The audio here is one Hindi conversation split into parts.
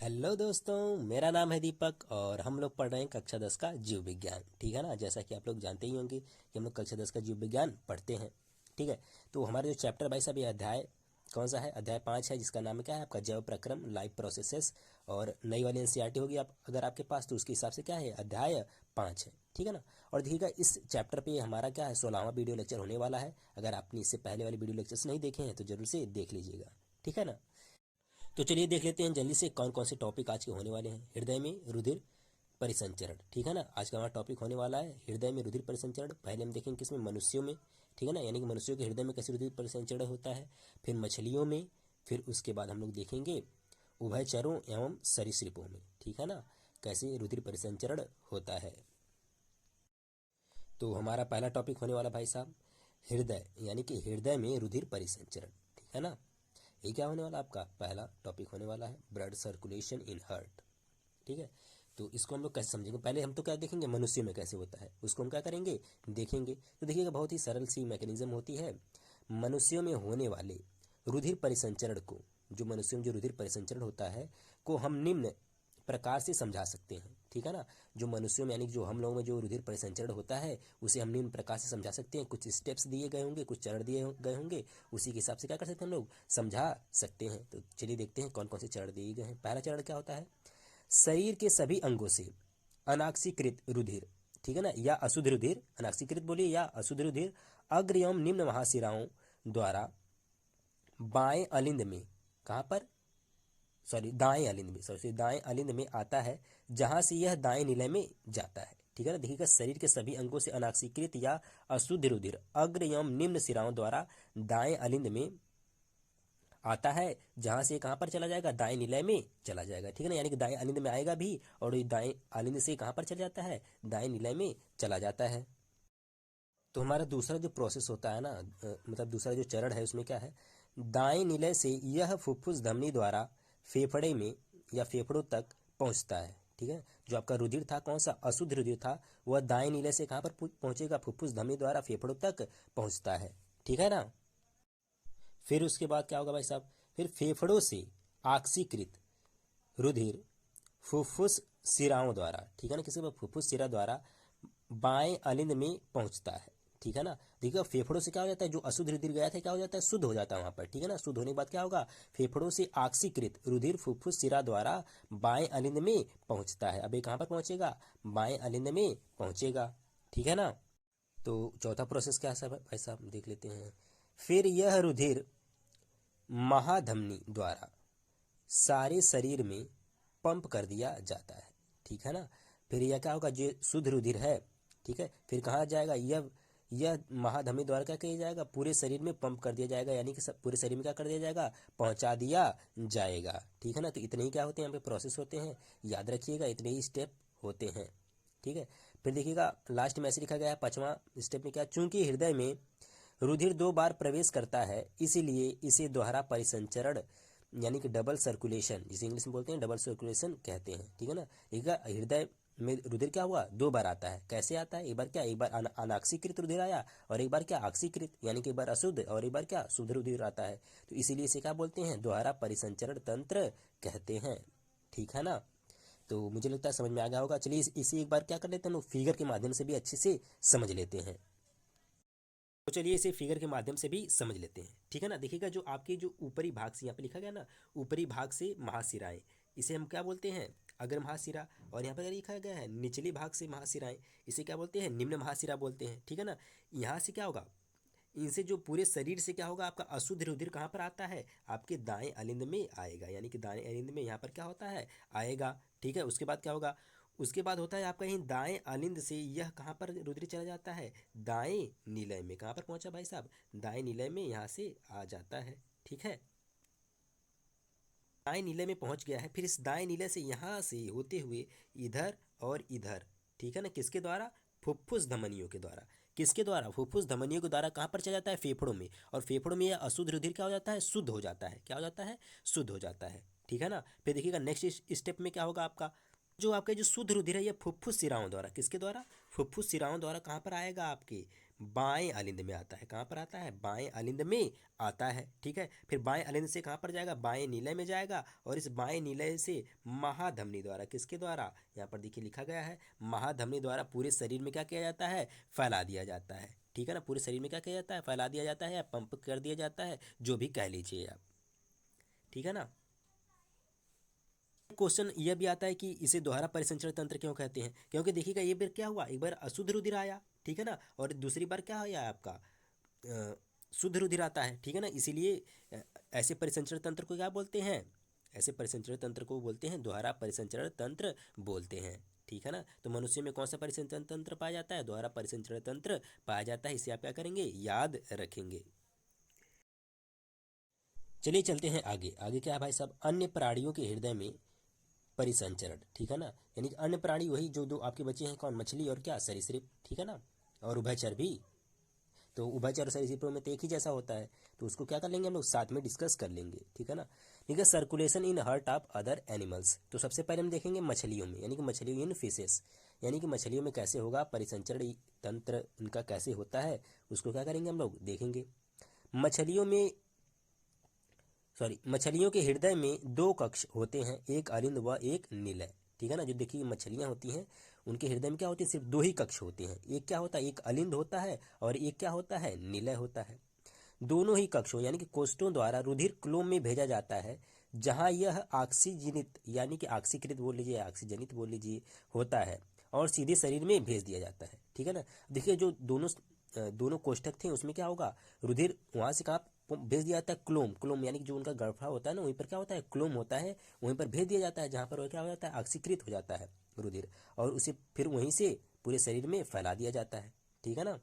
हेलो दोस्तों, मेरा नाम है दीपक और हम लोग पढ़ रहे हैं कक्षा 10 का जीव विज्ञान। ठीक है ना। जैसा कि आप लोग जानते ही होंगे कि हम लोग कक्षा 10 का जीव विज्ञान पढ़ते हैं। ठीक है। तो हमारे जो चैप्टर भाई साहब, ये अध्याय कौन सा है? अध्याय 5 है, जिसका नाम क्या है आपका? जैव प्रक्रम, लाइफ प्रोसेसेस। और नई वाली एनसीईआरटी होगी आप अगर आपके पास, तो उसके हिसाब से क्या है? अध्याय 5 है। ठीक है ना। और देखिएगा, इस चैप्टर पे हमारा क्या है? 16वां वीडियो लेक्चर होने वाला है। अगर आपने इससे पहले वाले वीडियो लेक्चर्स नहीं देखे हैं तो जरूर से देख लीजिएगा। ठीक है ना। तो चलिए देख लेते हैं जल्दी से कौन कौन से टॉपिक आज के होने वाले हैं। हृदय में रुधिर परिसंचरण। ठीक है ना। आज का हमारा टॉपिक होने वाला है हृदय में रुधिर परिसंचरण। पहले हम देखेंगे किसमें? मनुष्यों में। ठीक है ना। यानी कि मनुष्यों के हृदय में कैसे रुधिर परिसंचरण होता है। फिर मछलियों में। फिर उसके बाद हम लोग देखेंगे उभयचरों एवं सरीसृपों में। ठीक है ना, कैसे रुधिर परिसंचरण होता है। तो हमारा पहला टॉपिक होने वाला भाई साहब हृदय, यानी कि हृदय में रुधिर परिसंचरण। ठीक है ना। ये क्या होने वाला? आपका पहला टॉपिक होने वाला है ब्लड सर्कुलेशन इन हार्ट। ठीक है। तो इसको हम लोग कैसे समझेंगे? पहले हम तो क्या देखेंगे? मनुष्य में कैसे होता है उसको हम क्या करेंगे? देखेंगे। तो देखिएगा, बहुत ही सरल सी मैकेनिज्म होती है। मनुष्यों में होने वाले रुधिर परिसंचरण को, जो मनुष्यों में जो रुधिर परिसंचरण होता है, को हम निम्न प्रकार से समझा सकते हैं। ठीक है ना। जो मनुष्यों में यानी कि जो हम लोगों में जो रुधिर परिसंचरण होता है, उसे हम निम्न प्रकार से समझा सकते हैं। कुछ स्टेप्स दिए गए होंगे, कुछ चरण दिए गए होंगे, उसी के हिसाब से क्या कर सकते हैं हम लोग? समझा सकते हैं। तो चलिए देखते हैं कौन कौन से चरण दिए गए हैं। पहला चरण क्या होता है? शरीर के सभी अंगों से अनाक्सीकृत रुधिर, ठीक है ना, या अशुद्ध रुधिर, अनाक्सीकृत बोलिए या अशुद्ध रुधिर, अग्र एवं निम्न महाशिराओं द्वारा बाएं अलिंद में, कहाँ पर? सॉरी, दाएं अलिंद में, सॉरी दाएं अलिंद में आता है, जहां से यह दाएं निलय में जाता है। ठीक है ना। देखिएगा, शरीर के सभी अंगों से अनाक्सीकृत या अशुद्ध रुधिर अग्र एवं निम्न शिराओं द्वारा दाएं अलिंद में आता है, जहां से कहां पर चला जाएगा? दाएं निलय में चला जाएगा। ठीक है ना। यानी कि दाएं अलिंद में आएगा भी, और ये दाएं अलिंद से कहां पर चला जाता है? दाएं निलय में चला जाता है। तो हमारा दूसरा जो प्रोसेस होता है ना, मतलब दूसरा जो चरण है, उसमें क्या है? दाएं निलय से यह फुफ्फुस धमनी द्वारा फेफड़े में या फेफड़ों तक पहुंचता है। ठीक है। जो आपका रुधिर था, कौन सा? अशुद्ध रुधिर था, वह दाएं निलय से कहां पर पहुंचेगा? फुफ्फुस धमनी द्वारा फेफड़ों तक पहुंचता है। ठीक है ना। फिर उसके बाद क्या होगा भाई साहब? फिर फेफड़ों से ऑक्सीकृत रुधिर फुफ्फुस शिराओं द्वारा, ठीक है ना, किसी फुफ्फुस शिरा द्वारा बाएं अलिंद में पहुंचता है। ठीक है ना। देखिए, फेफड़ों से क्या हो जाता है? जो अशुद्ध रुधिर गया था, क्या हो जाता है? शुद्ध हो जाता है वहां पर। ठीक है ना। शुद्ध होने के बाद क्या होगा? फेफड़ों से ऑक्सीकृत रुधिर फुफ्फुस शिरा द्वारा बाएं अलिंद में पहुंचता है। अब ये कहां पर पहुंचेगा? बाएं अलिंद में पहुंचेगा। ठीक है ना। तो चौथा प्रोसेस क्या है भाई साहब? देख लेते हैं। फिर यह रुधिर महाधमनी द्वारा सारे शरीर में पंप कर दिया जाता है। ठीक है ना। फिर यह क्या होगा? जो शुद्ध रुधिर है, ठीक है, फिर कहाँ जाएगा? यह महाधमनी द्वारा क्या किया जाएगा? पूरे शरीर में पंप कर दिया जाएगा, यानी कि पूरे शरीर में क्या कर दिया जाएगा? पहुंचा दिया जाएगा। ठीक है ना। तो इतने ही क्या होते हैं यहाँ पे? प्रोसेस होते हैं। याद रखिएगा, इतने ही स्टेप होते हैं। ठीक है। फिर देखिएगा, लास्ट में ऐसे लिखा गया है, पांचवा स्टेप में क्या? चूंकि हृदय में रुधिर 2 बार प्रवेश करता है, इसीलिए इसे दोहरा परिसंचरण यानी कि डबल सर्कुलेशन, जिसे इंग्लिश में बोलते हैं डबल सर्कुलेशन कहते हैं। ठीक है ना। देखिएगा, हृदय में रुधिर क्या हुआ? 2 बार आता है। कैसे आता है? एक बार क्या? एक बार अनाक्सीकृत रुधिर आया, और एक बार क्या? ऑक्सीकृत, यानी कि एक बार अशुद्ध और एक बार क्या? शुद्ध रुधिर आता है। तो इसीलिए इसे क्या बोलते हैं? दोहरा परिसंचरण तंत्र कहते हैं। ठीक है ना। तो मुझे लगता है समझ में आ गया होगा। चलिए इसे एक बार क्या कर लेते हैं, फिगर के माध्यम से भी अच्छे से समझ लेते हैं। तो चलिए इसे फिगर के माध्यम से भी समझ लेते हैं। ठीक है ना। देखिएगा, जो आपके जो ऊपरी भाग से यहाँ पे लिखा गया ना, ऊपरी भाग से महाशिराएं, इसे हम क्या बोलते हैं? अग्र महाशिरा। और यहाँ पर लिखा गया है निचले भाग से महाशिराएं, इसे क्या बोलते हैं? निम्न महाशिरा बोलते हैं। ठीक है ना। यहाँ से क्या होगा? इनसे जो पूरे शरीर से क्या होगा? आपका अशुद्ध रुधिर कहाँ पर आता है? आपके दाएं अलिंद में आएगा, यानी कि दाएं अलिंद में यहाँ पर क्या होता है? आएगा। ठीक है। उसके बाद क्या होगा? उसके बाद होता है आपका, यहीं दाएं अलिंद से यह कहाँ पर रुधिर चला जाता है? दाएं निलय में। कहाँ पर पहुंचा भाई साहब? दाएं निलय में यहाँ से आ जाता है। ठीक है। दाएं नीले में पहुंच गया है, फिर इस दाएं नीले से यहाँ से होते हुए इधर और इधर, ठीक है ना, किसके द्वारा? फुफ्फुस धमनियों के द्वारा। किसके द्वारा? फुफ्फुस धमनियों के द्वारा कहाँ पर चला जाता है? फेफड़ों में। और फेफड़ों में यह अशुद्ध रुधिर क्या हो जाता है? शुद्ध हो जाता है। क्या हो जाता है? शुद्ध हो जाता है। ठीक है ना। फिर देखिएगा, नेक्स्ट स्टेप में क्या होगा आपका? जो आपका जो शुद्ध रुधिर है, यह फुफ्फुस शिराओं द्वारा, किसके द्वारा? फुफ्फुस शिराओं द्वारा कहाँ पर आएगा? आपके बाएं अलिंद में आता है। कहाँ पर आता है? बाएं अलिंद में आता है। ठीक है, फिर बाएं अलिंद से कहाँ पर जाएगा? बाएं नीलय में जाएगा, और इस बाएं नीलय से महाधमनी द्वारा, किसके द्वारा? यहाँ पर देखिए लिखा गया है, महाधमनी द्वारा पूरे शरीर में क्या किया जाता है? फैला दिया जाता है। ठीक है ना, पूरे शरीर में क्या किया जाता है? फैला दिया जाता है या पंप कर दिया जाता है, जो भी कह लीजिए आप। ठीक है ना। क्वेश्चन यह भी आता है कि इसे दोहरा परिसंचरण तंत्र क्यों कहते हैं? क्योंकि देखिएगा, ये बार क्या हुआ, एक बार अशुद्ध रुधिर आया, ठीक है ना, और दूसरी बार क्या आया आपका शुद्ध रुधिर आता है। ठीक है ना, इसीलिए ऐसे परिसंचरण तंत्र को क्या बोलते हैं? ऐसे परिसंचरण तंत्र को बोलते हैं दोहरा परिसंचरण तंत्र बोलते हैं। ठीक है ना, तो मनुष्य में कौन सा परिसंचरण तंत्र पाया जाता है? दोहरा परिसंचरण तंत्र पाया जाता है। इसे आप क्या करेंगे? याद रखेंगे। चलिए चलते हैं आगे। आगे क्या है भाई साहब? अन्य प्राणियों के हृदय में परिसंचरण। ठीक है ना, यानी कि अन्य प्राणी वही जो दो आपके बचे हैं, कौन? मछली और क्या? सरीसृप। ठीक है ना, और उभयचर भी। तो उभयचर और सरीसृपों में तो एक ही जैसा होता है, तो उसको क्या कर लेंगे हम लोग? साथ में डिस्कस कर लेंगे। ठीक है ना। ठीक है, circulation in heart of other animals. तो सबसे पहले हम देखेंगे मछलियों में, यानी कि मछलियों इन फिशेस, यानी कि मछलियों में कैसे होगा परिसंचरण तंत्र, इनका कैसे होता है, उसको क्या करेंगे हम लोग? देखेंगे। मछलियों में मछलियों के हृदय में दो कक्ष होते हैं, एक अलिंद व एक निलय। ठीक है ना, जो देखिए मछलियां होती हैं उनके हृदय में क्या होती है? सिर्फ दो ही कक्ष होते हैं। एक क्या होता है? एक अलिंद होता है, और एक क्या होता है? निलय होता है। दोनों ही कक्षों यानी कि कोष्ठों द्वारा रुधिर क्लोम में भेजा जाता है, जहां यह ऑक्सीजनित यानी कि ऑक्सीकृत बोल लीजिए, ऑक्सीजनित बोल लीजिए, होता है, और सीधे शरीर में भेज दिया जाता है। ठीक है ना। देखिए जो दोनों कोष्ठक थे उसमें क्या होगा? रुधिर वहां से कहाँ भेज दिया जाता है? क्लोम। क्लोम यानी कि जो उनका गड़फड़ा होता है ना, वहीं पर क्या होता है? क्लोम होता है, वहीं पर भेज दिया जाता है, जहां पर वो क्या हो जाता है? ऑक्सीकृत हो जाता है रुधिर, और उसे फिर वहीं से पूरे शरीर में फैला दिया जाता है। ठीक है ना।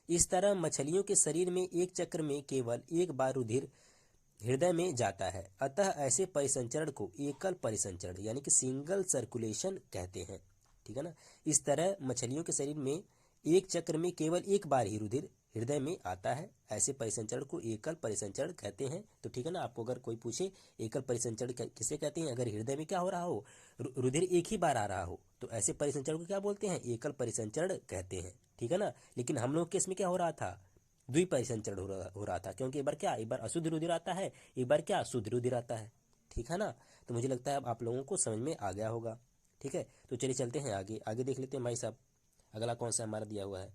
इस तरह मछलियों के शरीर में एक चक्र में केवल एक बार रुधिर हृदय में जाता है, अतः ऐसे परिसंचरण को एकल परिसंचरण यानी कि सिंगल सर्कुलेशन कहते हैं। ठीक है ना। इस तरह मछलियों के शरीर में एक चक्र में केवल एक बार ही रुधिर हृदय में आता है, ऐसे परिसंचरण को एकल परिसंचरण कहते हैं। तो ठीक है ना, आपको अगर कोई पूछे एकल परिसंचरण किसे कहते हैं, अगर हृदय में क्या हो रहा हो, रुधिर एक ही बार आ रहा हो, तो ऐसे परिसंचरण को क्या बोलते हैं? एकल परिसंचरण कहते हैं। ठीक है ना। लेकिन हम लोग केस में क्या हो रहा था? द्विपरिसंचरण हो रहा था, क्योंकि एक बार क्या, एक बार अशुद्ध रुधिर आता है, एक बार क्या, शुद्ध रुधिर आता है। ठीक है ना। तो मुझे लगता है अब आप लोगों को समझ में आ गया होगा। ठीक है, तो चलिए चलते हैं आगे। आगे देख लेते हैं भाई साहब, अगला कौन सा हमारा दिया हुआ है।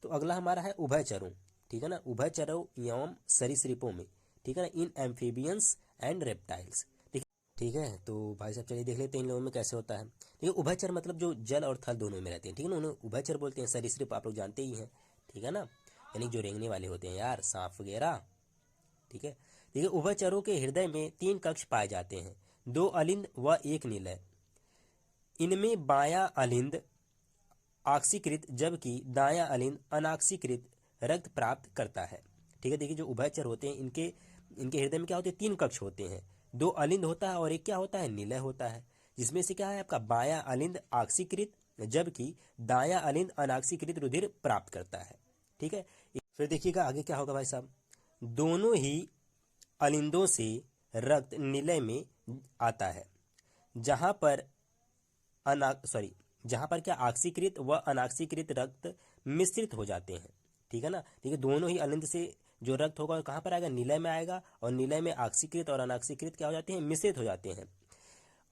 तो अगला हमारा है उभयचरों। ठीक है ना, उभयचरों एवं सरीसृपों में। ठीक है ना, इन एम्फीबियंस एंड रेप्टाइल्स। ठीक है, तो भाई साहब चलिए देख लेते हैं इन लोगों में कैसे होता है। देखिए उभयचर मतलब जो जल और थल दोनों में रहते हैं। ठीक है ना, उन्हें उभयचर बोलते हैं। सरीसृप आप लोग जानते ही हैं। ठीक है ना, यानी जो रेंगने वाले होते हैं यार, सांप वगैरह। ठीक है। देखिए उभयचरों के हृदय में तीन कक्ष पाए जाते हैं, दो अलिंद व एक निलय। इनमें बायां अलिंद ऑक्सीकृत जबकि दायां अलिंद अनाक्सीकृत रक्त प्राप्त करता है। ठीक है, देखिए जो उभयचर होते हैं इनके इनके हृदय में क्या होते हैं? तीन कक्ष होते हैं, दो अलिंद होता है और एक क्या होता है? निलय होता है, जिसमें से क्या है आपका बायां अलिंद ऑक्सीकृत जबकि दायां अलिंद अनाक्सीकृत रुधिर प्राप्त करता है। ठीक है, फिर देखिएगा आगे क्या होगा भाई साहब। दोनों ही अलिंदों से रक्त निलय में आता है, जहां पर अना सॉरी जहां पर क्या ऑक्सीकृत व अनाक्सीकृत रक्त मिश्रित हो जाते हैं। ठीक है ना, देखिए दोनों ही अलिंद से जो रक्त होगा कहाँ पर आएगा? निलय में आएगा, और निलय में ऑक्सीकृत और अनाक्सीकृत क्या हो जाते हैं? मिश्रित हो जाते हैं,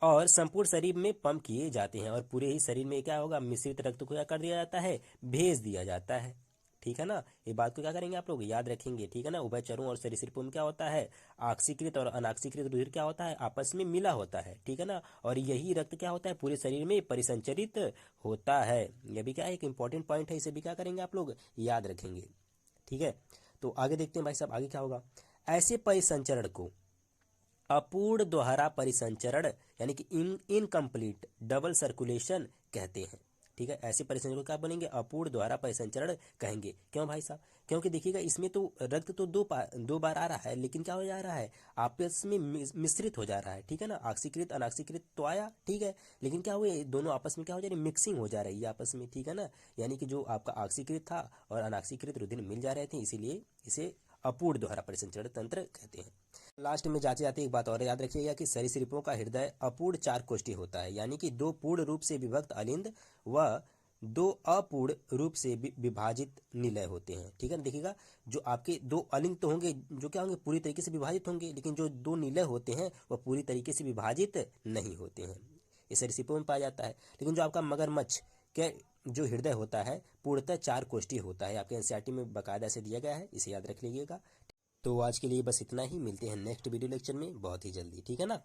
और संपूर्ण शरीर में पंप किए जाते हैं, और पूरे ही शरीर में क्या होगा? मिश्रित रक्त को क्या कर दिया जाता है? भेज दिया जाता है। ठीक है ना, ये बात को क्या करेंगे आप लोग? याद रखेंगे। ठीक है ना, उभयचरों और सरीसृपों में क्या होता है? ऑक्सीकृत और अनाक्सीकृत रुधिर क्या होता है? आपस में मिला होता है। ठीक है ना, और यही रक्त क्या होता है? पूरे शरीर में परिसंचरित होता है। यह भी क्या है? एक इंपॉर्टेंट पॉइंट है, इसे भी क्या करेंगे आप लोग? याद रखेंगे। ठीक है, तो आगे देखते हैं भाई साहब, आगे क्या होगा। ऐसे परिसंचरण को अपूर्ण दोहरा परिसंचरण यानी कि इनकम्प्लीट डबल सर्कुलेशन कहते हैं। ठीक है, ऐसे परिसंचरण को क्या बोलेंगे? अपूर्ण दोहरा परिसंचरण कहेंगे। क्यों भाई साहब? क्योंकि देखिएगा इसमें तो रक्त तो दो बार आ रहा है, लेकिन क्या हो जा रहा है? आपस में मिश्रित हो जा रहा है। ठीक है ना, ऑक्सीकृत अनाक्सीकृत तो आया, ठीक है, लेकिन क्या हुए? दोनों आपस में क्या हो जा रही है? मिक्सिंग हो जा रही है आपस में। ठीक है ना, यानी कि जो आपका ऑक्सीकृत था और अनाक्सीकृत रुधिर मिल जा रहे थे, इसीलिए इसे अपूर्ण दोहरा परिसंचरण तंत्र कहते हैं। लास्ट में जाते जाते एक बात और याद रखिएगा कि सरीसृपों का हृदय अपूर्ण चार कोष्ठी होता है, यानी कि दो पूर्ण रूप से विभक्त अलिंद व दो अपूर्ण रूप से विभाजित निलय होते हैं। ठीक है ना, देखिएगा जो आपके दो अलिंग तो होंगे जो क्या होंगे, पूरी तरीके से विभाजित होंगे, लेकिन जो दो निलय होते हैं वह पूरी तरीके से विभाजित नहीं होते हैं। ये सरीसृपों में पाया जाता है। लेकिन जो आपका मगरमच्छ के जो हृदय होता है पूर्णतः 4 कोष्ठीय होता है। आपके एनसीईआरटी में बाकायदा से दिया गया है, इसे याद रख लीजिएगा। तो आज के लिए बस इतना ही, मिलते हैं नेक्स्ट वीडियो लेक्चर में बहुत ही जल्दी। ठीक है ना।